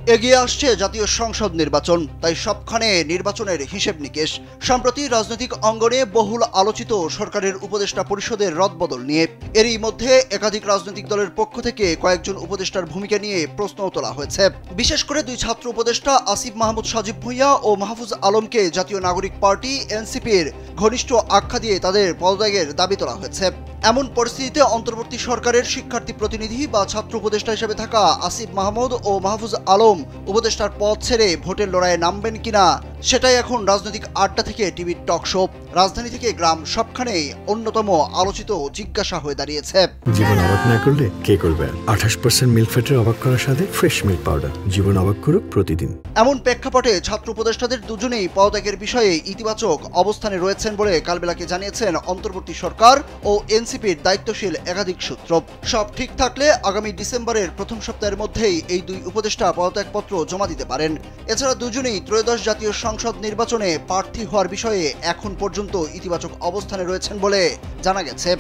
এগিয়ে আসছে জাতীয় সংসদ নির্বাচন, তাই সবখানে নির্বাচনের হিসেব নিকেশ। সম্প্রতি রাজনৈতিক অঙ্গনে বহুল আলোচিত সরকারের উপদেষ্টা পরিষদের রদবদল নিয়ে এরই মধ্যে একাধিক রাজনৈতিক দলের পক্ষ থেকে কয়েকজন উপদেষ্টার ভূমিকা নিয়ে প্রশ্ন তোলা হয়েছে। বিশেষ করে দুই ছাত্র উপদেষ্টা আসিফ মাহমুদ সাজিব ভুঁইয়া ও মাহফুজ আলমকে জাতীয় নাগরিক পার্টি এনসিপির ঘনিষ্ঠ আখ্যা দিয়ে তাদের পদত্যাগের দাবি তোলা হয়েছে। এমন পরিস্থিতিতে অন্তর্বর্তী সরকারের শিক্ষার্থী প্রতিনিধি বা ছাত্র উপদেষ্টা হিসেবে থাকা আসিফ মাহমুদ ও মাহফুজ আলম উপদেষ্টার পদ ছেড়ে ভোটের লড়াইয়ে নামবেন কিনা সেটাই এখন রাজনৈতিক আড্ডা থেকে টিভির টক শো, রাজধানী থেকে গ্রাম সবখানেই অন্যতম আলোচিত জিজ্ঞাসা হয়ে দাঁড়িয়েছে। জীবন অবাক না করলে কে করবে? 28% মিল্ক ফ্যাটের অবাক করার সাথে ফ্রেশ মিল্ক পাউডার। জীবন অবাক করুক প্রতিদিন। এমন প্রেক্ষাপটে ছাত্র উপদেষ্টাদের দুজনেই পদত্যাগের বিষয়ে ইতিবাচক অবস্থানে রয়েছেন বলে কালবেলাকে জানিয়েছেন অন্তর্বর্তী সরকার ও এনসিপির দায়িত্বশীল একাধিক সূত্র। সব ঠিক থাকলে আগামী ডিসেম্বরের প্রথম সপ্তাহের মধ্যেই এই দুই উপদেষ্টা পদত্যাগপত্র জমা দিতে পারেন। এছাড়া দুজনেই ত্রয়োদশ জাতীয় সংসদ নির্বাচনে প্রার্থী হওয়ার বিষয়ে এখন পর্যন্ত ইতিবাচক অবস্থানে রয়েছেন বলে জানা গেছে।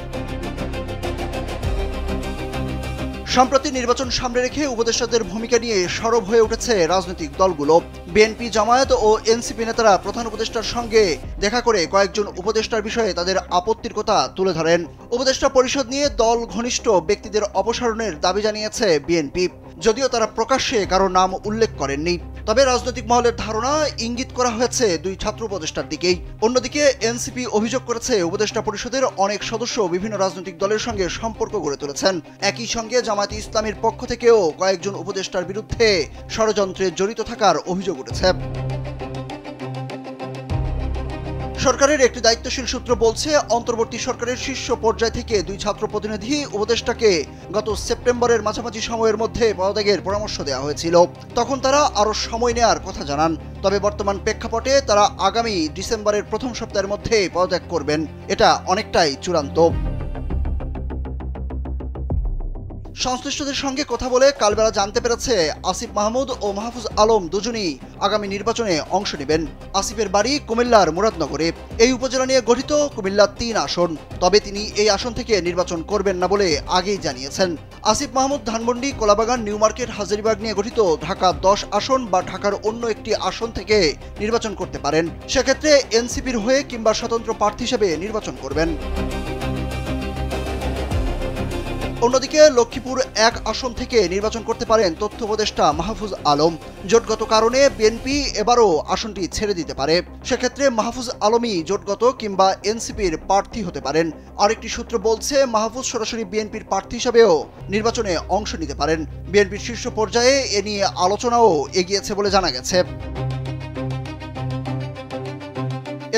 সম্প্রতি নির্বাচন সামনে রেখে উপদেষ্টাদের ভূমিকা নিয়ে সরব হয়ে উঠেছে রাজনৈতিক দলগুলো। বিএনপি, জামায়াত ও এনসিপি নেতারা প্রধান উপদেষ্টার সঙ্গে দেখা করে কয়েকজন উপদেষ্টার বিষয়ে তাদের আপত্তির কথা তুলে ধরেন। উপদেষ্টা পরিষদ নিয়ে দল ঘনিষ্ঠ ব্যক্তিদের অপসারণের দাবি জানিয়েছে বিএনপি, যদিও তারা প্রকাশ্যে কারো নাম উল্লেখ করেননি। তবে রাজনৈতিক মহলের ধারণা ইঙ্গিত করা হয়েছে দুই ছাত্র উপদেষ্টার দিকেই। অন্যদিকে এনসিপি অভিযোগ করেছে উপদেষ্টা পরিষদের অনেক সদস্য বিভিন্ন রাজনৈতিক দলের সঙ্গে সম্পর্ক গড়ে তুলেছেন। একই সঙ্গে জামায়াতে ইসলামীর পক্ষ থেকেও কয়েকজন উপদেষ্টার বিরুদ্ধে ষড়যন্ত্রে জড়িত থাকার অভিযোগ উঠেছে। সরকারের একটি দায়িত্বশীল সূত্র বলছে, অন্তর্বর্তী সরকারের শীর্ষ পর্যায় থেকে দুই ছাত্র প্রতিনিধি উপদেষ্টাকে গত সেপ্টেম্বরের মাঝামাঝি সময়ের মধ্যে পদত্যাগের পরামর্শ দেওয়া হয়েছিল। তখন তারা আরও সময় নেওয়ার কথা জানান। তবে বর্তমান প্রেক্ষাপটে তারা আগামী ডিসেম্বরের প্রথম সপ্তাহের মধ্যে পদত্যাগ করবেন। এটা অনেকটাই চূড়ান্ত। সংশ্লিষ্টদের সঙ্গে কথা বলে কালবেলা জানতে পেরেছে আসিফ মাহমুদ ও মাহফুজ আলম দুজনই আগামী নির্বাচনে অংশ নেবেন। আসিফের বাড়ি কুমিল্লার মুরাদনগরে। এই উপজেলা নিয়ে গঠিত কুমিল্লার 3 আসন। তবে তিনি এই আসন থেকে নির্বাচন করবেন না বলে আগেই জানিয়েছেন। আসিফ মাহমুদ ধানমন্ডি, কলাবাগান, নিউ মার্কেট, হাজারীবাগ নিয়ে গঠিত ঢাকা 10 আসন বা ঢাকার অন্য একটি আসন থেকে নির্বাচন করতে পারেন। সেক্ষেত্রে এনসিপির হয়ে কিংবা স্বতন্ত্র প্রার্থী হিসেবে নির্বাচন করবেন। অন্যদিকে লক্ষ্মীপুর 1 আসন থেকে নির্বাচন করতে পারেন তথ্য উপদেষ্টা মাহফুজ আলম। জোটগত কারণে বিএনপি এবারও আসনটি ছেড়ে দিতে পারে। সেক্ষেত্রে মাহফুজ আলমই জোটগত কিংবা এনসিপির প্রার্থী হতে পারেন। আরেকটি সূত্র বলছে, মাহফুজ সরাসরি বিএনপির প্রার্থী হিসেবেও নির্বাচনে অংশ নিতে পারেন। বিএনপির শীর্ষ পর্যায়ে এ নিয়ে আলোচনাও এগিয়েছে বলে জানা গেছে।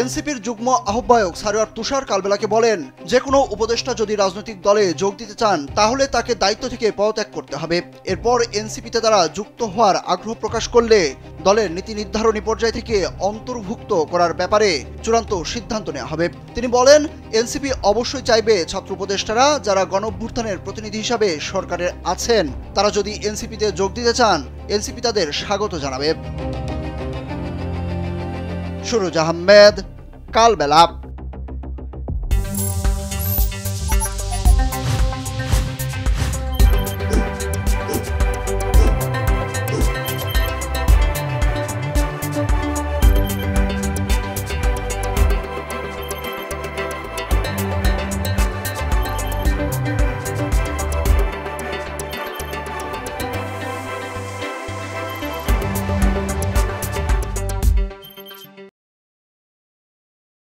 এনসিপির যুগ্ম আহ্বায়ক সারোয়ার তুষার কালবেলাকে বলেন, যে কোনো উপদেষ্টা যদি রাজনৈতিক দলে যোগ দিতে চান তাহলে তাকে দায়িত্ব থেকে পদত্যাগ করতে হবে। এরপর এনসিপিতে তারা যুক্ত হওয়ার আগ্রহ প্রকাশ করলে দলের নীতি নির্ধারণী পর্যায় থেকে অন্তর্ভুক্ত করার ব্যাপারে চূড়ান্ত সিদ্ধান্ত নেওয়া হবে। তিনি বলেন, এনসিপি অবশ্যই চাইবে ছাত্র উপদেষ্টারা যারা গণঅভ্যুত্থানের প্রতিনিধি হিসাবে সরকারের আছেন তারা যদি এনসিপিতে যোগ দিতে চান, এনসিপি তাদের স্বাগত জানাবে। সুরজ আহমেদ, কালবেলা।